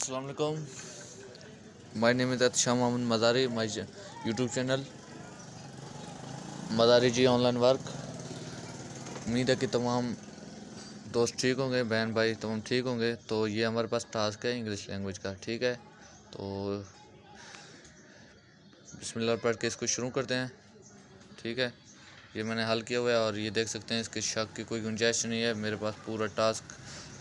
अस्सलाम वालेकुम। My name is Atsham Mohammad Mazari. My YouTube channel Mazari ji online work. उम्मीद है कि तमाम दोस्त ठीक होंगे, बहन भाई तमाम ठीक होंगे। तो ये हमारे पास टास्क है इंग्लिश लैंग्वेज का, ठीक है। तो बिस्मिल्लाह पढ़ के इसको शुरू करते हैं, ठीक है। ये मैंने हल किया हुआ है और ये देख सकते हैं इसके शक की कोई गुंजाइश नहीं है। मेरे पास पूरा टास्क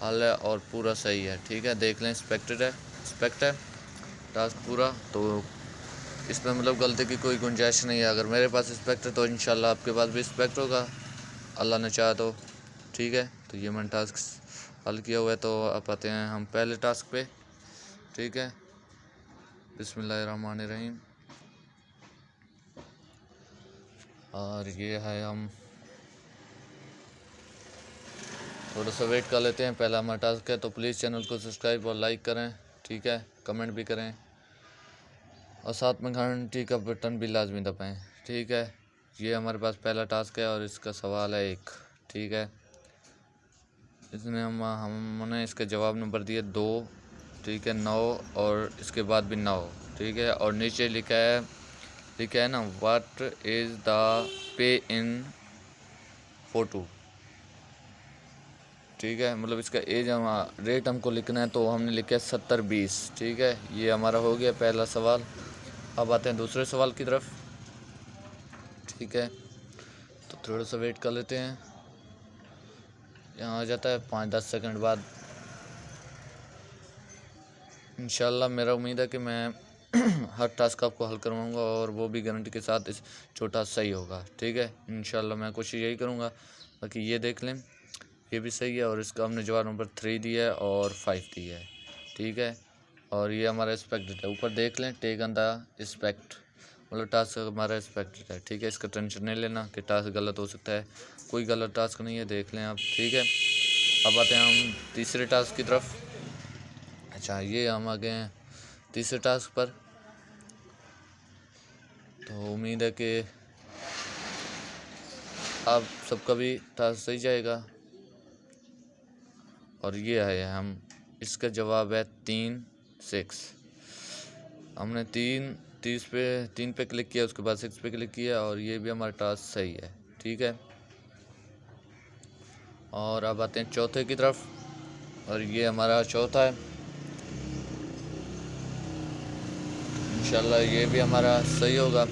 हल है और पूरा सही है, ठीक है। देख लें, एक्सपेक्ट है टास्क पूरा। तो इसमें मतलब गलती की कोई गुंजाइश नहीं है। अगर मेरे पास रिस्पेक्ट है तो इंशाल्लाह आपके पास भी रिस्पेक्ट होगा, अल्लाह ने चाहा तो, ठीक है। तो ये मैंने टास्क हल किया हुआ है। तो अब आते हैं हम पहले टास्क पे, ठीक है। बिस्मिल्लाहिर्रहमानिर्रहीम। और ये है, हम थोड़ा सा वेट कर लेते हैं। पहला हमारा टास्क है, तो प्लीज़ चैनल को सब्सक्राइब और लाइक करें, ठीक है। कमेंट भी करें और साथ में घंटी का बटन भी लाजमी दबाएं, ठीक है। ये हमारे पास पहला टास्क है और इसका सवाल है 1, ठीक है। इसमें हमने इसके जवाब नंबर दिए 2, ठीक है, 9 और इसके बाद भी 9, ठीक है। और नीचे लिखा है ना, what is the pay in photo, ठीक है। मतलब इसका एज रेट हमको लिखना है, तो हमने लिखा है 70-20, ठीक है। ये हमारा हो गया पहला सवाल। अब आते हैं दूसरे सवाल की तरफ, ठीक है। तो थोड़ा सा वेट कर लेते हैं, यहाँ आ जाता है 5-10 सेकंड बाद इंशाल्लाह। मेरा उम्मीद है कि मैं हर टास्क आपको हल करवाऊँगा और वो भी गारंटी के साथ इस छोटा सही होगा, ठीक है। इंशाल्लाह मैं कोशिश यही करूँगा। बाकी ये देख लें, ये भी सही है और इसका हमने जवाब नंबर 3 दिया है और 5 दिया है, ठीक है। और ये हमारा एक्सपेक्टेड है, ऊपर देख लें, टेक ऑन द एक्सपेक्ट, मतलब टास्क हमारा एक्सपेक्टेड है, ठीक है। इसका टेंशन नहीं लेना कि टास्क गलत हो सकता है, कोई गलत टास्क नहीं है, देख लें आप, ठीक है। अब आते हैं हम तीसरे टास्क की तरफ। अच्छा, ये हम आ गए हैं तीसरे टास्क पर। तो उम्मीद है कि आप सबका भी टास्क सही जाएगा। और ये है, हम इसका जवाब है 3-6। हमने 3 पे क्लिक किया, उसके बाद 6 पे क्लिक किया और ये भी हमारा टास्क सही है, ठीक है। और अब आते हैं चौथे की तरफ और ये हमारा चौथा है। इंशाल्लाह ये भी हमारा सही होगा।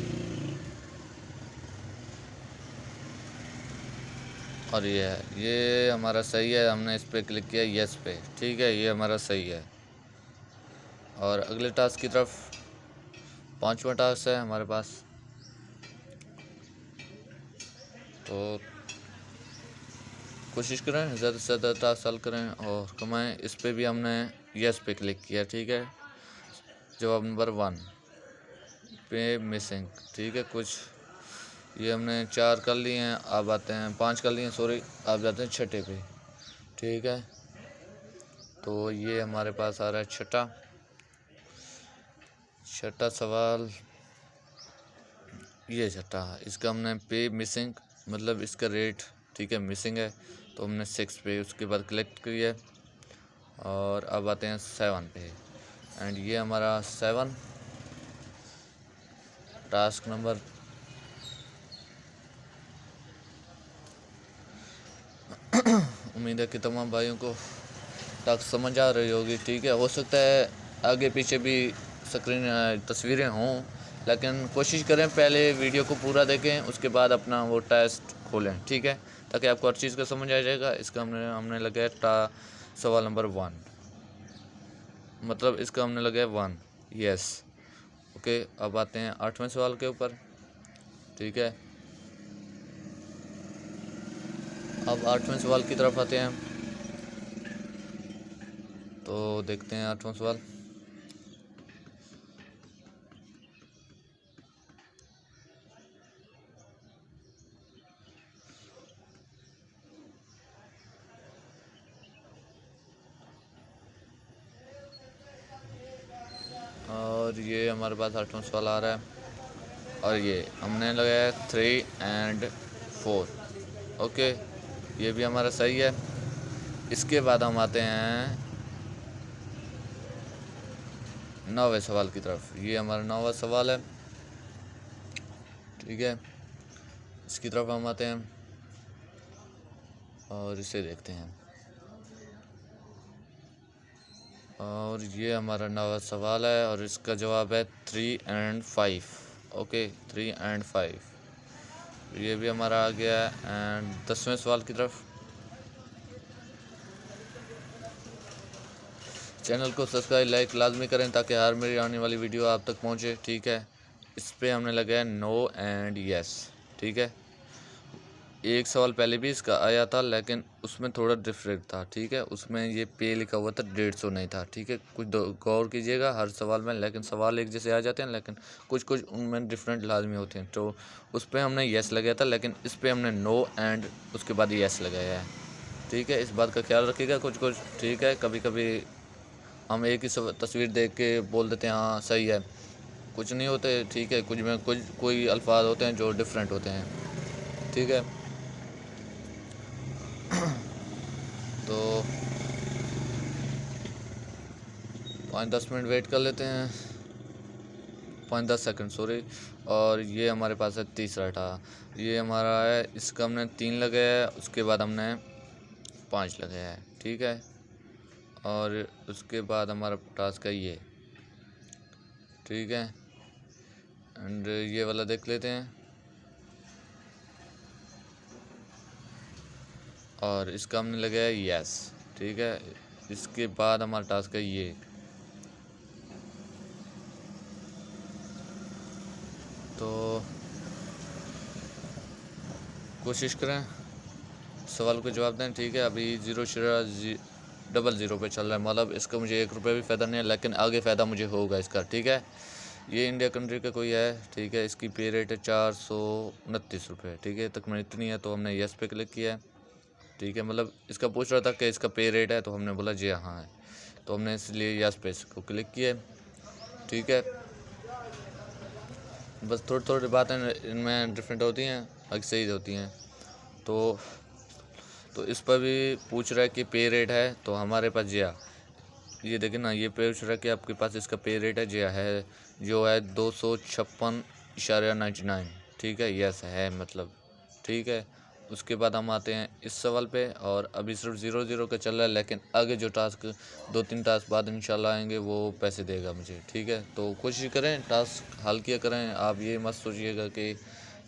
और ये हमारा सही है, हमने इस पर क्लिक किया, यस पे, ठीक है। ये हमारा सही है। और अगले टास्क की तरफ, पांचवा टास्क है हमारे पास। तो कोशिश करें ज़्यादा से ज़्यादा टास्क हल करें और कमाएं। इस पे भी हमने यस पे क्लिक किया, ठीक है। जवाब नंबर 1 पे मिसिंग, ठीक है। कुछ ये हमने 4 कर लिए हैं, अब आते हैं 5 कर लिए हैं, सॉरी। अब जाते हैं छठे पे, ठीक है। तो ये हमारे पास आ रहा है छठा सवाल। ये छठा, इसका हमने पे मिसिंग, मतलब इसका रेट, ठीक है, मिसिंग है, तो हमने 6 पे उसके बाद क्लिक किया। और अब आते हैं 7 पे एंड ये हमारा 7 टास्क नंबर। उम्मीद है कि तमाम भाइयों को टास्क समझ आ रही होगी, ठीक है। हो सकता है आगे पीछे भी स्क्रीन तस्वीरें हों, लेकिन कोशिश करें पहले वीडियो को पूरा देखें, उसके बाद अपना वो टेस्ट खोलें, ठीक है, ताकि आपको हर चीज़ का समझ आ जाएगा। इसका हमने लगाया सवाल नंबर 1, मतलब इसका हमने लगाया 1, यस, ओके। अब आते हैं 8वें सवाल के ऊपर, ठीक है। अब 8वें सवाल की तरफ आते हैं, तो देखते हैं 8वां सवाल। और ये हमारे पास 8वां सवाल आ रहा है और ये हमने लगाया 3 और 4, ओके। ये भी हमारा सही है। इसके बाद हम आते हैं 9वें सवाल की तरफ। ये हमारा 9वां सवाल है, ठीक है। इसकी तरफ हम आते हैं और इसे देखते हैं। और ये हमारा 9वां सवाल है और इसका जवाब है 3 और 5। ओके, 3 और 5 ये भी हमारा आ गया है। एंड 10वें सवाल की तरफ। चैनल को सब्सक्राइब लाइक लाजमी करें ताकि हर मेरी आने वाली वीडियो आप तक पहुंचे, ठीक है। इस पे हमने लगाया नो एंड यस, ठीक है। एक सवाल पहले भी इसका आया था लेकिन उसमें थोड़ा डिफरेंट था, ठीक है। उसमें ये पे लिखा हुआ था, 150 नहीं था, ठीक है। कुछ गौर कीजिएगा हर सवाल में, लेकिन सवाल एक जैसे आ जाते हैं लेकिन कुछ कुछ उनमें डिफरेंट लाजमी होते हैं। तो उस पर हमने यस लगाया था, लेकिन इस पर हमने नो एंड उसके बाद यस लगाया है, ठीक है। इस बात का ख्याल रखिएगा कुछ कुछ, ठीक है। कभी कभी हम एक ही तस्वीर देख के बोल देते हैं हाँ सही है, कुछ नहीं होते, ठीक है। कुछ में कुछ कोई अल्फाज होते हैं जो डिफरेंट होते हैं, ठीक है। तो 5-10 मिनट वेट कर लेते हैं, 5-10 सेकंड सॉरी। और ये हमारे पास है तीसरा था, ये हमारा है, इसका हमने 3 लगाया है, उसके बाद हमने 5 लगाया है, ठीक है। और उसके बाद हमारा टास्क है ये, ठीक है। एंड ये वाला देख लेते हैं और इसका हमने लगाया यस, ठीक है। इसके बाद हमारा टास्क है ये, तो कोशिश करें सवाल को जवाब दें, ठीक है। अभी 0.00 पे चल रहा है, मतलब इसका मुझे 1 रुपये भी फ़ायदा नहीं है, लेकिन आगे फ़ायदा मुझे होगा इसका, ठीक है। ये इंडिया कंट्री का कोई है, ठीक है। इसकी पे रेट है 429 रुपये, ठीक है। तक में इतनी है तो हमने यस पे क्लिक किया है, ठीक है। मतलब इसका पूछ रहा था कि इसका पे रेट है, तो हमने बोला जी हाँ है, तो हमने इसलिए यस पे इसको क्लिक किया है, ठीक है। बस थोड़ी थोड़ी बातें इनमें डिफरेंट होती हैं, बाकी सही होती हैं। तो इस पर भी पूछ रहा है कि पे रेट है, तो हमारे पास जिया, ये देखिए ना, ये पूछ रहा है कि आपके पास इसका पे रेट है, जिया है, जो है 256.99, ठीक है। यस है मतलब, ठीक है। उसके बाद हम आते हैं इस सवाल पे, और अभी सिर्फ 0-0 का चल रहा है, लेकिन आगे जो टास्क 2-3 टास्क बाद इंशाल्लाह आएंगे वो पैसे देगा मुझे, ठीक है। तो कोशिश करें टास्क हल किया करें, आप ये मत सोचिएगा कि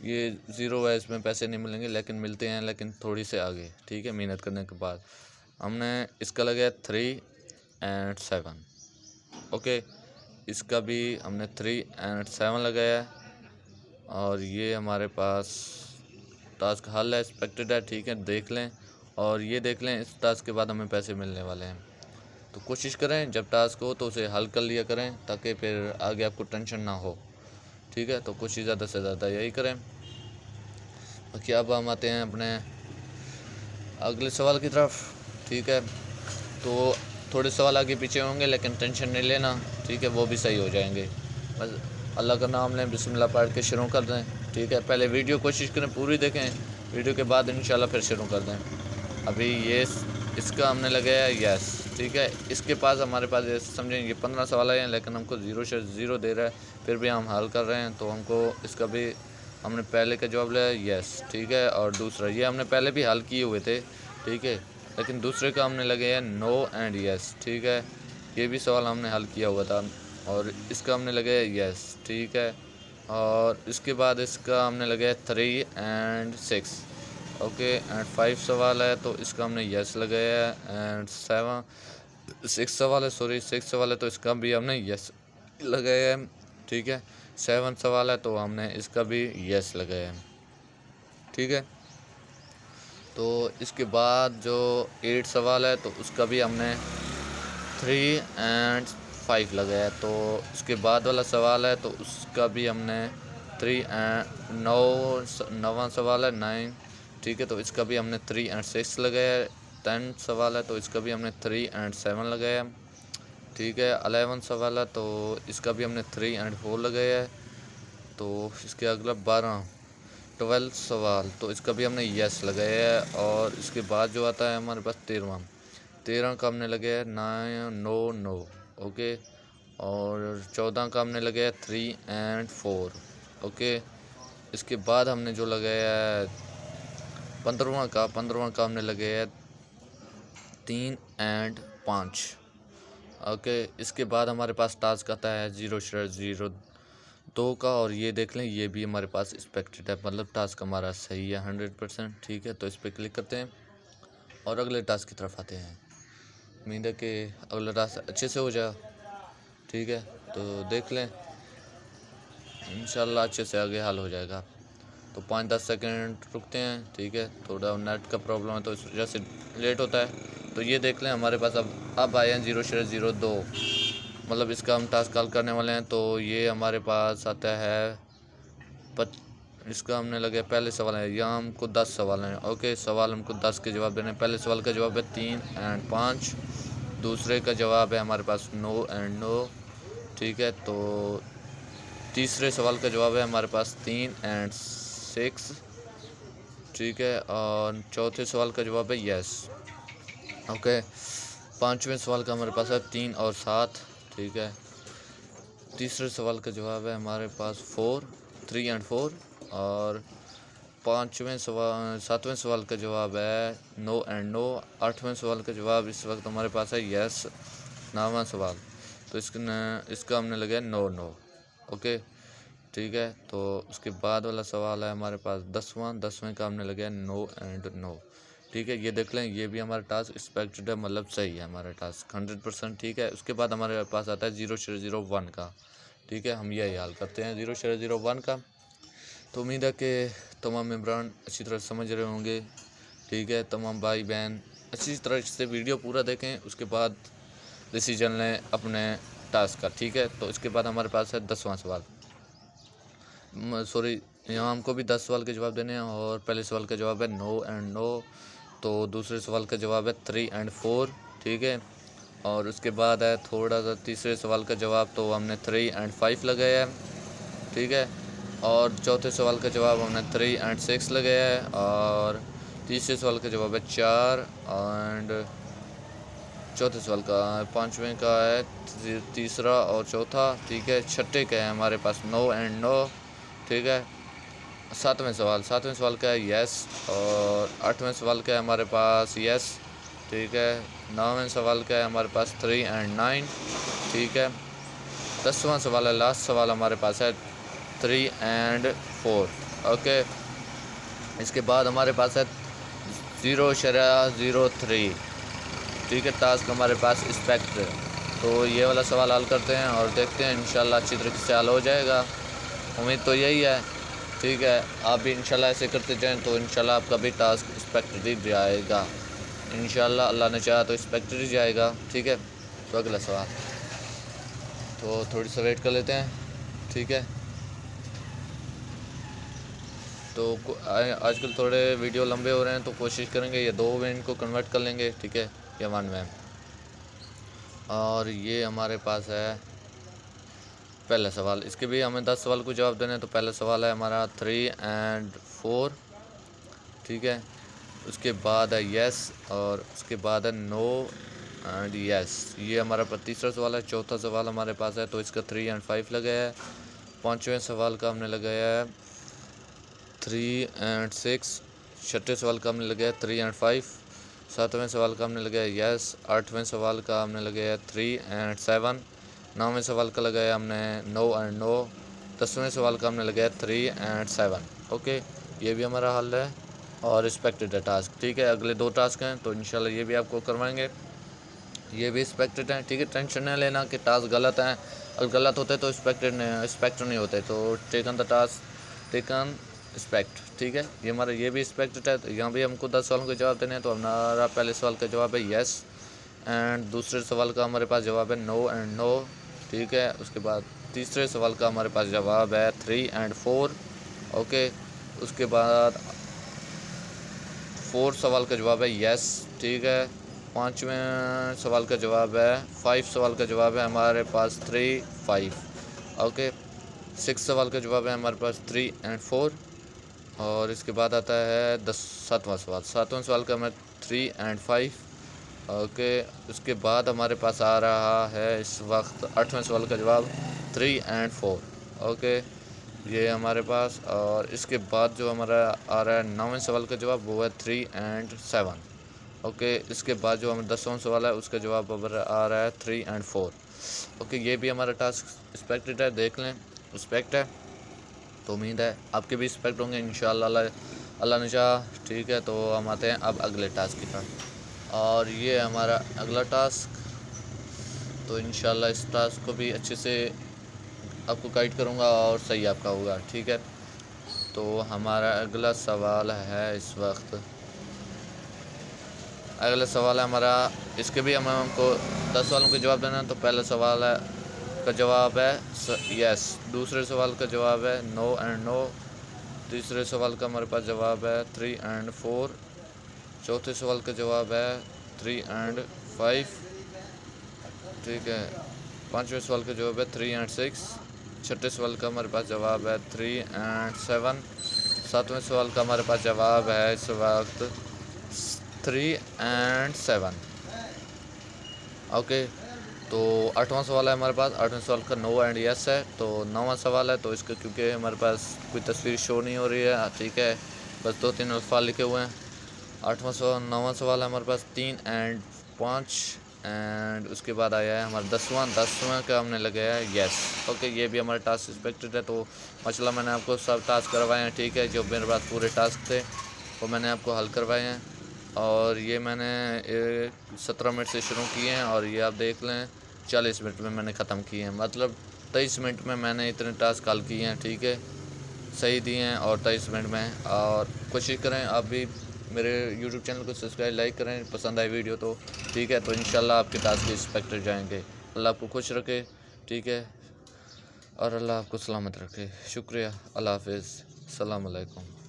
ये 0 है इसमें पैसे नहीं मिलेंगे, लेकिन मिलते हैं, लेकिन थोड़ी से आगे, ठीक है, मेहनत करने के बाद। हमने इसका लगाया 3 और 7, ओके। इसका भी हमने 3 और 7 लगाया है, और ये हमारे पास टास्क हल है, एक्सपेक्टेड है, ठीक है। देख लें और ये देख लें, इस टास्क के बाद हमें पैसे मिलने वाले हैं। तो कोशिश करें जब टास्क हो तो उसे हल कर लिया करें, ताकि फिर आगे आपको टेंशन ना हो, ठीक है। तो कोशिश ज़्यादा से ज़्यादा यही करें। बाकी अब हम आते हैं अपने अगले सवाल की तरफ, ठीक है। तो थोड़े सवाल आगे पीछे होंगे, लेकिन टेंशन नहीं लेना, ठीक है, वो भी सही हो जाएंगे। बस अल्लाह का नाम लें, बिस्मिल्लाह पढ़ के शुरू कर दें, ठीक है। पहले वीडियो कोशिश करें पूरी देखें, वीडियो के बाद इंशाल्लाह फिर शुरू कर दें। अभी ये इसका हमने लगाया यस, ठीक है। इसके पास हमारे पास ये समझें ये 15 सवाल आए हैं, लेकिन हमको 0 दे रहा है, फिर भी हम हल कर रहे हैं। तो हमको इसका भी हमने पहले का जवाब लिया यस, ठीक है। और दूसरा ये हमने पहले भी हल किए हुए थे, ठीक है, लेकिन दूसरे का हमने लगाया नो एंड यस, ठीक है। ये भी सवाल हमने हल किया हुआ था, और इसका हमने लगाया यस, ठीक है। और इसके बाद इसका हमने लगाया 3 और 6, ओके। एंड 5 सवाल है तो इसका हमने यस लगाया है। एंड 6 सवाल है, सॉरी 6 सवाल है, तो इसका भी हमने यस लगाया है, ठीक है। 7 सवाल है तो हमने इसका भी यस लगाया है, ठीक है। तो इसके बाद जो 8 सवाल है तो उसका भी हमने 3 और 5 लगाया। तो उसके बाद वाला सवाल है तो उसका भी हमने 3 और 9वां सवाल है 9, ठीक है। तो इसका भी हमने 3 और 6 लगाया है। 10 सवाल है तो इसका भी हमने 3 और 7 लगाया है, ठीक है। 11 सवाल है तो इसका भी हमने 3 और 4 लगाया है। तो इसके अगला 12 सवाल तो इसका भी हमने यस लगाया है। और इसके बाद जो आता है हमारे पास 13 का हमने लगाया है नो नो, ओके। और 14 का हमने लगाया 3 एंड 4। ओके, इसके बाद हमने जो लगाया है 15वां का हमने लगाया है 3 एंड 5। ओके, इसके बाद हमारे पास टास्क आता है 0/02 का, और ये देख लें ये भी हमारे पास एक्सपेक्टेड है, मतलब टास्क हमारा सही है 100%। ठीक है, तो इस पर क्लिक करते हैं और अगले टास्क की तरफ आते हैं। उम्मीद है कि अगला टास्क अच्छे से हो जाए। ठीक है, तो देख लें इंशाल्लाह अच्छे से आगे हल हो जाएगा। तो 5-10 सेकंड रुकते हैं। ठीक है, थोड़ा नेट का प्रॉब्लम है तो इस वजह से लेट होता है। तो ये देख लें हमारे पास अब आए हैं 0/02, मतलब इसका हम टास्क हल करने वाले हैं। तो ये हमारे पास आता है इसका हमने लगे पहले सवाल है, यहाँ हमको 10 सवाल हैं। ओके, सवाल हमको 10 के जवाब देने। पहले सवाल का जवाब है 3 एंड 5। दूसरे का जवाब है हमारे पास 9 एंड 9। ठीक है, तो तीसरे सवाल का जवाब है हमारे पास 3 एंड 6। ठीक है, और चौथे सवाल का जवाब है यस। ओके, पांचवें सवाल का हमारे पास है 3 और 7। ठीक है, तीसरे सवाल का जवाब है हमारे पास 3 एंड 4। और सातवें सवाल का जवाब है 9 एंड 9। आठवें सवाल का जवाब इस वक्त हमारे पास है यस। 9वां सवाल, तो इसका हमने लगाया 9 9। ओके, ठीक है, तो उसके बाद वाला सवाल है हमारे पास 10वें का हमने लगाया 9 एंड 9। ठीक है, ये देख लें ये भी हमारा टास्क एक्सपेक्टेड है, मतलब सही है हमारा टास्क 100%। ठीक है, उसके बाद हमारे पास आता है 0/01 का। ठीक है, हम ये हल करते हैं 0/01 का। तो उम्मीद है कि तमाम मेंबरान अच्छी तरह समझ रहे होंगे। ठीक है, तमाम भाई बहन अच्छी तरह से वीडियो पूरा देखें, उसके बाद डिसीजन लें अपने टास्क का। ठीक है, तो इसके बाद हमारे पास है 10वां सवाल। सॉरी, यहाँ हमको भी 10 सवाल के जवाब देने हैं, और पहले सवाल का जवाब है 9 एंड 9। तो दूसरे सवाल का जवाब है 3 एंड 4। ठीक है, और उसके बाद है थोड़ा सा तीसरे सवाल का जवाब, तो हमने 3 एंड 5 लगाया है। ठीक है, और चौथे सवाल का जवाब हमने 3 एंड 6 लगाया है। और तीसरे सवाल का जवाब है 4 एंड चौथे सवाल का, पाँचवें का है तीसरा और चौथा। ठीक है, छठे का है हमारे पास 9 एंड 9। ठीक है, सातवें सवाल का है यस, और आठवें सवाल का है हमारे पास यस। ठीक है, 9वें सवाल का है हमारे पास 3 एंड 9। ठीक है, 10वां सवाल है, लास्ट सवाल हमारे पास है 3 एंड 4। ओके, इसके बाद हमारे पास है 0/03। ठीक है, टास्क हमारे पास एक्सपेक्ट। तो ये वाला सवाल हल करते हैं और देखते हैं इंशाल्लाह अच्छी तरीके से हल हो जाएगा। उम्मीद तो यही है। ठीक है, आप भी इंशाल्लाह ऐसे करते जाएं तो इंशाल्लाह आपका भी टास्क एक्सपेक्टेड ही जाएगा। इंशाल्लाह अल्लाह ने चाहा तो एक्सपेक्टेड ही जाएगा। ठीक है, तो अगला सवाल, तो थोड़ी सा वेट कर लेते हैं। ठीक है, तो आजकल थोड़े वीडियो लंबे हो रहे हैं, तो कोशिश करेंगे ये 2 में इनको कन्वर्ट कर लेंगे। ठीक है, या 1 में। और ये हमारे पास है पहला सवाल, इसके भी हमें 10 सवाल को जवाब देने हैं। तो पहला सवाल है हमारा 3 एंड 4। ठीक है, उसके बाद है यस, और उसके बाद है नो एंड यस। ये हमारा तीसरा सवाल है। चौथा सवाल हमारे पास है, तो इसका 3 एंड 5 लगाया है। पाँचवें सवाल का हमने लगाया है 3 एंड 6। छठे सवाल का हमने लगाया 3 एंड 5। सातवें सवाल का हमने लगाया यस। आठवें सवाल का हमने लगाया 3 एंड 7। 9वें सवाल का लगाया हमने 9 एंड 9। 10वें सवाल का हमने लगाया 3 एंड 7। ओके, ये भी हमारा हल है और रिस्पेक्टेड है टास्क। ठीक है, अगले 2 टास्क हैं, तो इंशाल्लाह ये भी आपको करवाएंगे। ये भी एक्सपेक्टेड हैं। ठीक है, टेंशन नहीं लेना कि टास्क गलत हैं, अगर गलत होते तो एक्सपेक्ट नहीं होते। तो taken the task, taken expect. ठीक है, ये हमारा ये भी एक्सपेक्टेड है। तो यहाँ भी हमको 10 सवालों के जवाब देने हैं। तो हमारा पहले सवाल का जवाब है यस, एंड दूसरे सवाल का हमारे पास जवाब है नो एंड नो। ठीक है, उसके बाद तीसरे सवाल का हमारे पास जवाब है 3 एंड 4। ओके, उसके बाद 4 सवाल का जवाब है यस। ठीक है, पाँचवें सवाल का जवाब है 5 सवाल का जवाब है हमारे पास 3 5। ओके, 6 सवाल का जवाब है हमारे पास 3 एंड 4। और इसके बाद आता है 7वां सवाल का हमें 3 एंड 5। ओके, उसके बाद हमारे पास आ रहा है इस वक्त 8वें सवाल का जवाब 3 और 4। ओके, ये हमारे पास, और इसके बाद जो हमारा आ रहा है 9वें सवाल का जवाब वो है 3 और 7। ओके, इसके बाद जो हमारा 10वां सवाल है उसका जवाब आ रहा है 3 और 4। ओके, ये भी हमारा टास्क एक्सपेक्टेड है, देख लें एक्सपेक्ट है, तो उम्मीद है आपके भी एक्सपेक्ट होंगे इंशाल्लाह अल्लाह ने चाहा। ठीक है, तो हम आते हैं अब अगले टास्क की तरफ, और ये हमारा अगला टास्क, तो इंशाल्लाह इस टास्क को भी अच्छे से आपको गाइड करूँगा और सही आपका होगा। ठीक है, तो हमारा अगला सवाल है इस वक्त, अगला सवाल है हमारा, इसके भी हमको 10 सवालों के जवाब देना है। तो पहला सवाल है का जवाब है यस, दूसरे सवाल का जवाब है नो एंड नो, तीसरे सवाल का हमारे पास जवाब है 3 और 4, चौथे सवाल का जवाब है 3 और 5, ठीक है, पाँचवें सवाल का जवाब है 3 और 6, छठे सवाल का हमारे पास जवाब है 3 और 7, सातवें सवाल का हमारे पास जवाब है इस वक्त 3 और 7। ओके, तो 8वां सवाल है हमारे पास, 8वें सवाल का नो एंड यस है। तो 9वां सवाल है, तो इसका क्योंकि हमारे पास कोई तस्वीर शो नहीं हो रही है, ठीक है, बस 2-3 अल्फाज लिखे हुए हैं। 9वां सवाल है हमारे पास 3 और 5, एंड उसके बाद आया है हमारा 10वां का हमने लगाया है यस। ओके, ये भी हमारा टास्क एक्सपेक्टेड है। तो माशाल्लाह मैंने आपको सब टास्क करवाए हैं, ठीक है, जो मेरे पास पूरे टास्क थे वो मैंने आपको हल करवाए हैं, और ये मैंने 17 मिनट से शुरू किए हैं, और ये आप देख लें 40 मिनट में मैंने ख़त्म किए हैं, मतलब 23 मिनट में मैंने इतने टास्क हल किए हैं। ठीक है, सही दिए हैं और 23 मिनट में। और कोशिश करें आप भी मेरे YouTube चैनल को सब्सक्राइब लाइक करें, पसंद आए वीडियो तो, ठीक है, तो इंशाल्लाह आपके टास्क एक्सपेक्टेड जाएंगे। अल्लाह आपको खुश रखे, ठीक है, और अल्लाह आपको सलामत रखे। शुक्रिया, अल्लाह हाफिज़, अस्सलाम वालेकुम।